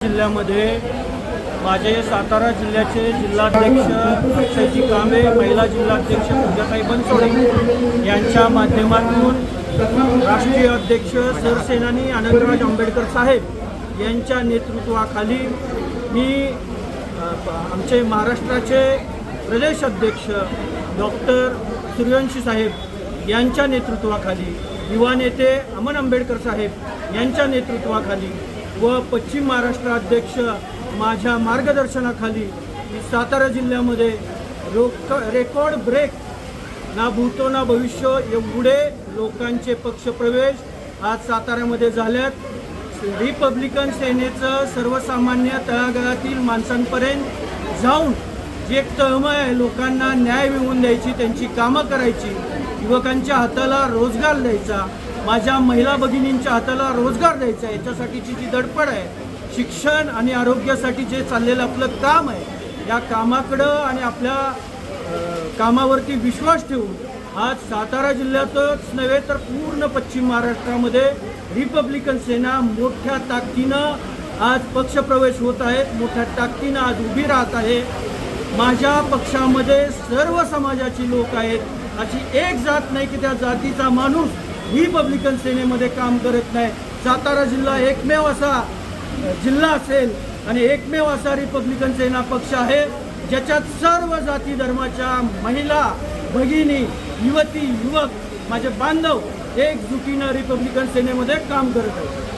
जिल्ह्यामध्ये माझे सातारा जिल्ह्याचे जिल्हाध्यक्ष अक्षयजी कांबळे, महिला जिल्हाध्यक्ष पूजाताई बनसोडे यांच्या माध्यमातून राष्ट्रीय अध्यक्ष सरसेनानी आनंदराज आंबेडकर साहेब यांच्या नेतृत्वाखाली मी आमचे महाराष्ट्राचे प्रदेश अध्यक्ष डॉक्टर सूर्यवंशी साहेब यांच्या नेतृत्वाखाली, युवा नेते अमन आंबेडकर साहेब यांच्या नेतृत्वाखाली व पश्चिम महाराष्ट्र अध्यक्ष माझ्या मार्गदर्शनाखाली सातारा जिल्ह्यामध्ये रेकॉर्ड ब्रेक ना भूतो ना भविष्य एवढे लोकांचे पक्षप्रवेश आज साताऱ्यामध्ये झाल्यात। रिपब्लिकन सेनेचं सर्वसामान्य तळागाळातील माणसांपर्यंत जाऊन जी एक तळमळ आहे, लोकांना न्याय मिळवून द्यायची, त्यांची कामं करायची, युवकांच्या हाताला रोजगार द्यायचा, माझ्या महिला भगिनींच्या हाताला रोजगार द्यायचा, याच्यासाठीची जी धडपड आहे, शिक्षण आणि आरोग्यासाठी जे चाललेलं आपलं काम आहे, या कामाकडं आणि आपल्या कामावरती विश्वास ठेवून आज सातारा जिल्ह्यातच नव्हे तर पूर्ण पश्चिम महाराष्ट्रामध्ये रिपब्लिकन सेना मोठ्या ताकदीनं आज पक्षप्रवेश होत आहेत, मोठ्या ताकदीनं आज उभी राहत आहे। माझ्या पक्षामध्ये सर्व समाजाची लोक आहेत, अशी एक जात नाही की त्या जातीचा माणूस रिपब्लिकन सेनेमध्ये काम करत नाही। सातारा जिल्हा एकमेव असा जिल्हा असेल आणि एकमेव असा रिपब्लिकन सेना पक्ष आहे ज्याच्यात सर्व जाती धर्माच्या महिला भगिनी, युवती, युवक, माझे बांधव एकजुटीनं रिपब्लिकन सेनेमध्ये काम करत आहेत।